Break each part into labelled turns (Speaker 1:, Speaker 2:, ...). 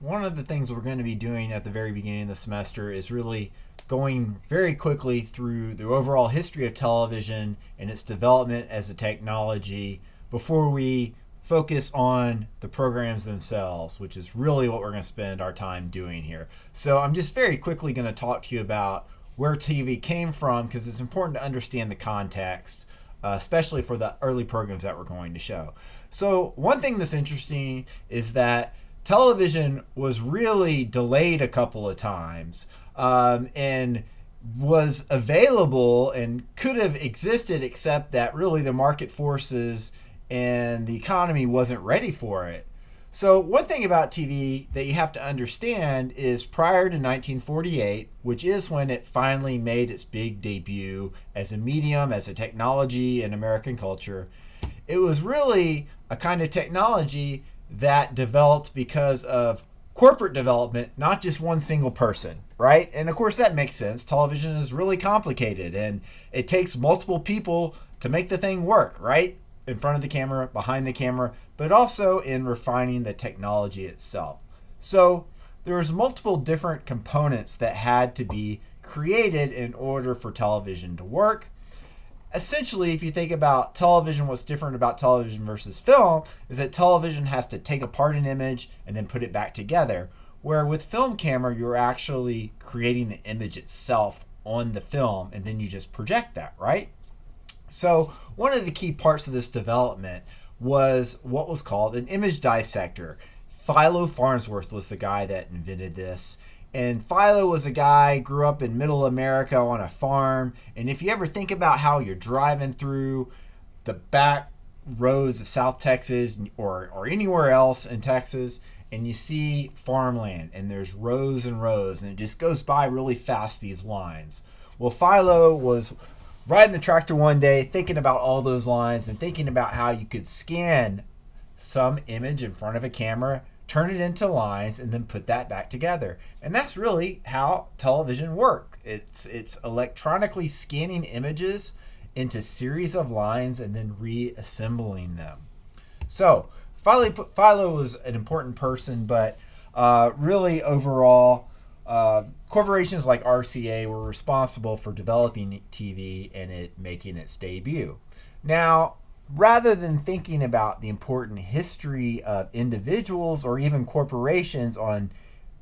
Speaker 1: one of the things we're going to be doing at the very beginning of the semester is really going very quickly through the overall history of television and its development as a technology before we focus on the programs themselves, which is really what we're going to spend our time doing here. So I'm just very quickly going to talk to you about where TV came from because it's important to understand the context, especially for the early programs that we're going to show. So one thing that's interesting is that television was really delayed a couple of times, and was available and could have existed, except that really the market forces and the economy wasn't ready for it. So one thing about TV that you have to understand is prior to 1948, which is when it finally made its big debut as a medium, as a technology in American culture, it was really a kind of technology that developed because of corporate development, not just one single person, right? And of course, that makes sense. Television is really complicated and it takes multiple people to make the thing work, right? In front of the camera, behind the camera, but also in refining the technology itself. So there was multiple different components that had to be created in order for television to work. Essentially, if you think about television, what's different about television versus film is that television has to take apart an image and then put it back together. Where with film camera, you're actually creating the image itself on the film and then you just project that, right? So one of the key parts of this development was what was called an image dissector. Philo Farnsworth was the guy that invented this. And Philo was a guy, grew up in middle America on a farm. And if you ever think about how you're driving through the back roads of South Texas or anywhere else in Texas, and you see farmland and there's rows and rows and it just goes by really fast, these lines. Well, Philo was riding the tractor one day thinking about all those lines and thinking about how you could scan some image in front of a camera, turn it into lines, and then put that back together. And that's really how television works. It's electronically scanning images into series of lines and then reassembling them. So Philo was an important person, but really overall, corporations like RCA were responsible for developing TV and it making its debut. Now, rather than thinking about the important history of individuals or even corporations on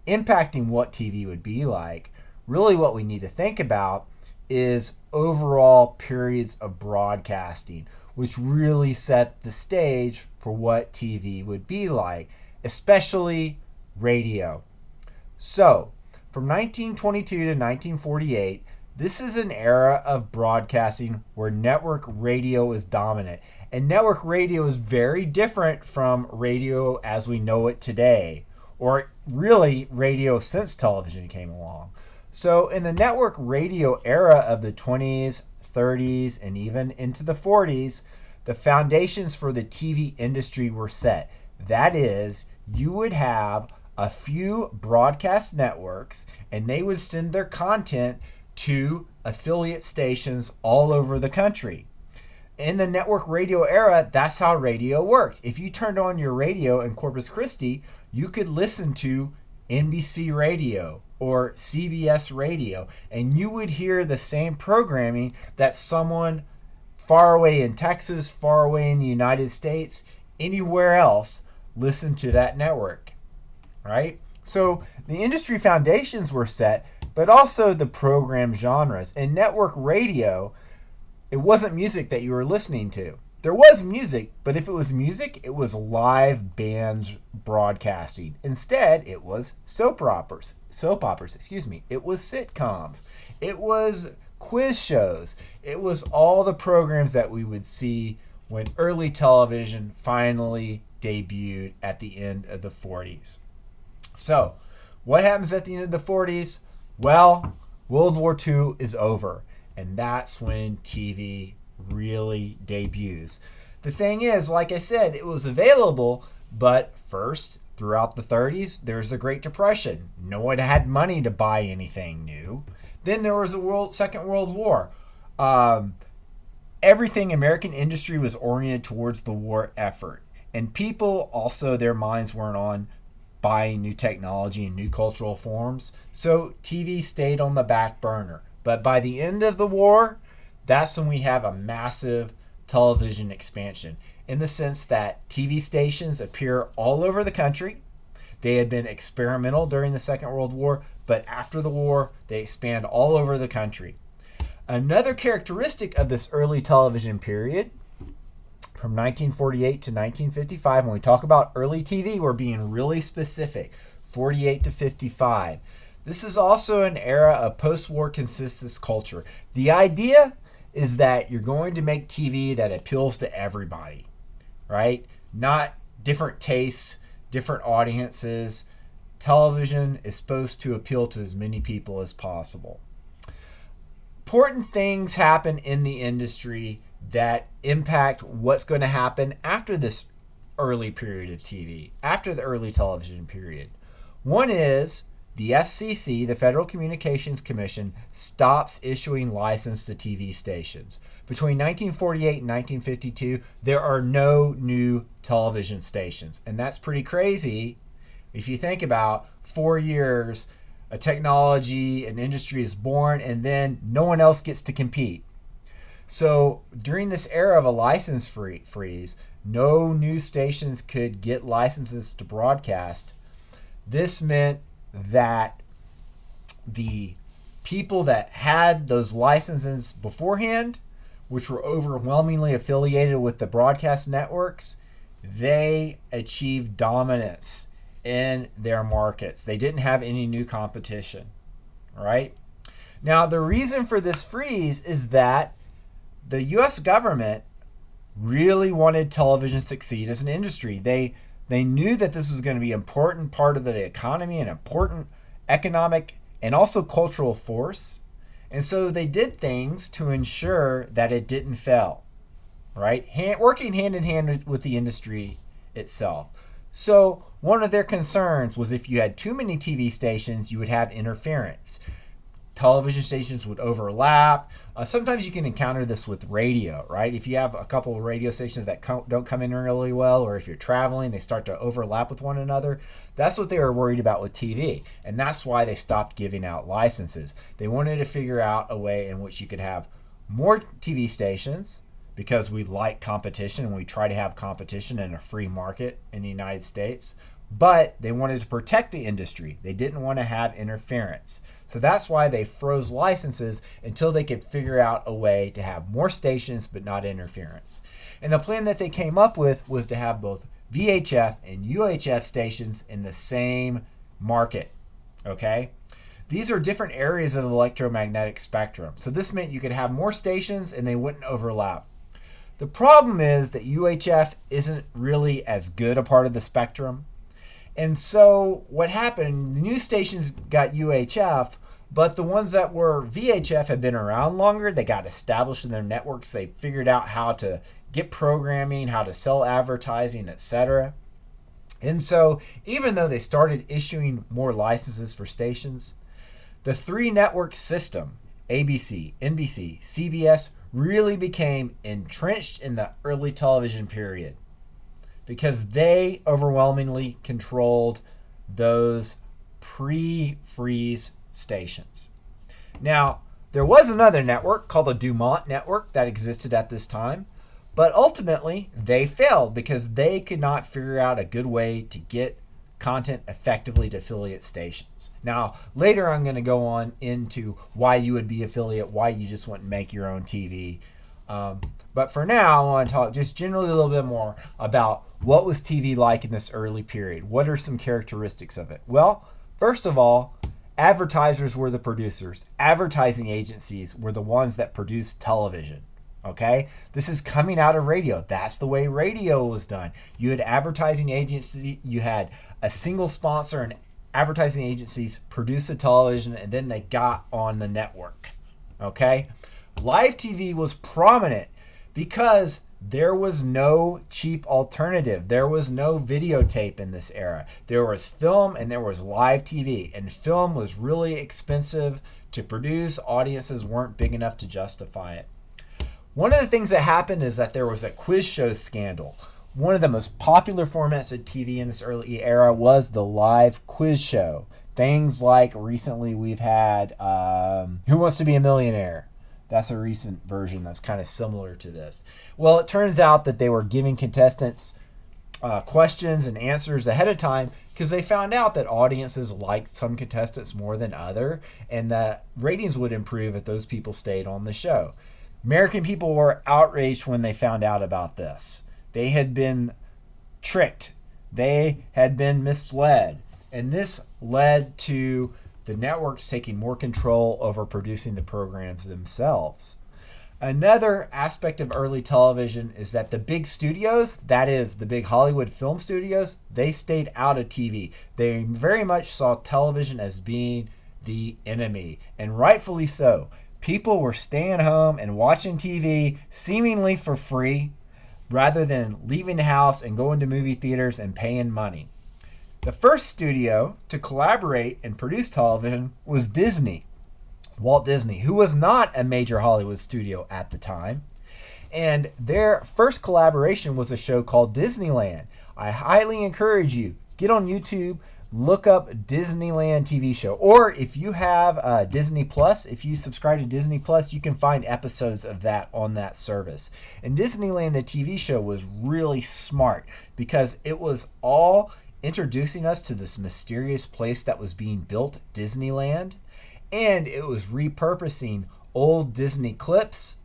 Speaker 1: impacting what TV would be like, really what we need to think about is overall periods of broadcasting, which really set the stage for what TV would be like, especially radio. So, from 1922 to 1948, this is an era of broadcasting where network radio is dominant. And network radio is very different from radio as we know it today, or really radio since television came along. So in the network radio era of the 20s, 30s, and even into the 40s, the foundations for the TV industry were set. That is, you would have a few broadcast networks and they would send their content to affiliate stations all over the country. In the network radio era, that's how radio worked. If you turned on your radio in Corpus Christi, you could listen to NBC radio or CBS radio, and you would hear the same programming that someone far away in Texas, far away in the United States, anywhere else listened to that network, right? So the industry foundations were set, but also the program genres. In network radio, it wasn't music that you were listening to. There was music, but if it was music, it was live bands broadcasting. Instead, it was soap operas. It was sitcoms. It was quiz shows. It was all the programs that we would see when early television finally debuted at the end of the 40s. So, what happens at the end of the 40s? Well, World War II is over, and that's when TV really debuts. The thing is, like I said, it was available, but first, throughout the 30s, there's the Great Depression. No one had money to buy anything new. Then there was the Second World War. Everything American industry was oriented towards the war effort. And people also, their minds weren't on buying new technology and new cultural forms. So TV stayed on the back burner. But by the end of the war, that's when we have a massive television expansion, in the sense that TV stations appear all over the country. They had been experimental during the Second World War, but after the war, they expand all over the country. Another characteristic of this early television period, from 1948 to 1955, when we talk about early TV, we're being really specific, 48 to 55. This is also an era of post-war consensus culture. The idea is that you're going to make TV that appeals to everybody, right? Not different tastes, different audiences. Television is supposed to appeal to as many people as possible. Important things happen in the industry that impact what's going to happen after this early period of TV, after the early television period. One is the FCC, the Federal Communications Commission, stops issuing license to TV stations. Between 1948 and 1952, there are no new television stations. And that's pretty crazy. If you think about 4 years, a technology, an industry is born, and then no one else gets to compete. So during this era of a license freeze, no new stations could get licenses to broadcast. This meant that the people that had those licenses beforehand, which were overwhelmingly affiliated with the broadcast networks, they achieved dominance in their markets. They didn't have any new competition, right? Now, the reason for this freeze is that the U.S. government really wanted television to succeed as an industry. They knew that this was going to be an important part of the economy, an important economic and also cultural force. And so they did things to ensure that it didn't fail, right? Working hand in hand with the industry itself. So one of their concerns was if you had too many TV stations, you would have interference. Television stations would overlap. Sometimes you can encounter this with radio, right? If you have a couple of radio stations that don't come in really well, or if you're traveling, they start to overlap with one another. That's what they were worried about with TV. And that's why they stopped giving out licenses. They wanted to figure out a way in which you could have more TV stations, because we like competition and we try to have competition in a free market in the United States. But they wanted to protect the industry. They didn't want to have interference. So that's why they froze licenses until they could figure out a way to have more stations but not interference. And the plan that they came up with was to have both VHF and UHF stations in the same market. Okay? These are different areas of the electromagnetic spectrum. So this meant you could have more stations and they wouldn't overlap. The problem is that UHF isn't really as good a part of the spectrum. And so what happened, the new stations got UHF, but the ones that were VHF had been around longer. They got established in their networks. They figured out how to get programming, how to sell advertising, etc. And so even though they started issuing more licenses for stations, the three network system, ABC, NBC, CBS, really became entrenched in the early television period, because they overwhelmingly controlled those pre-freeze stations. Now, there was another network called the Dumont Network that existed at this time, but ultimately they failed because they could not figure out a good way to get content effectively to affiliate stations. Now, later I'm going to go on into why you would be affiliate, why you just wouldn't make your own TV. But for now, I want to talk just generally a little bit more about what was TV like in this early period. What are some characteristics of it? Well, first of all, advertisers were the producers. Advertising agencies were the ones that produced television. Okay? This is coming out of radio. That's the way radio was done. You had advertising agency, you had a single sponsor, and advertising agencies produced the television, and then they got on the network. Okay? Live TV was prominent because there was no cheap alternative. There was no videotape in this era. There was film and there was live TV. And film was really expensive to produce. Audiences weren't big enough to justify it. One of the things that happened is that there was a quiz show scandal One of the most popular formats of TV in this early era was the live quiz show. Things like recently we've had Who Wants to Be a Millionaire? That's a recent version that's kind of similar to this. Well, it turns out that they were giving contestants questions and answers ahead of time because they found out that audiences liked some contestants more than other, and that ratings would improve if those people stayed on the show. American people were outraged when they found out about this. They had been tricked. They had been misled. And this led to the networks taking more control over producing the programs themselves. Another aspect of early television is that the big studios, that is the big Hollywood film studios, they stayed out of TV. They very much saw television as being the enemy, and rightfully so. People were staying home and watching TV seemingly for free rather than leaving the house and going to movie theaters and paying money. The first studio to collaborate and produce television was Disney. Walt Disney, who was not a major Hollywood studio at the time. And their first collaboration was a show called Disneyland. I highly encourage you, get on YouTube, look up Disneyland TV show. Or if you have Disney Plus, if you subscribe to Disney Plus, you can find episodes of that on that service. And Disneyland, the TV show, was really smart because it was all introducing us to this mysterious place that was being built, Disneyland. And it was repurposing old Disney clips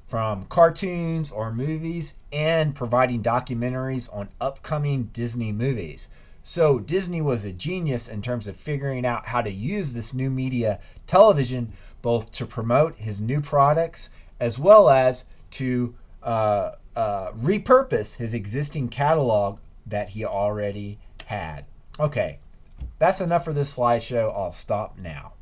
Speaker 1: from cartoons or movies and providing documentaries on upcoming Disney movies. So Disney was a genius in terms of figuring out how to use this new media, television, both to promote his new products as well as to repurpose his existing catalog that he already had. Okay, that's enough for this slideshow. I'll stop now.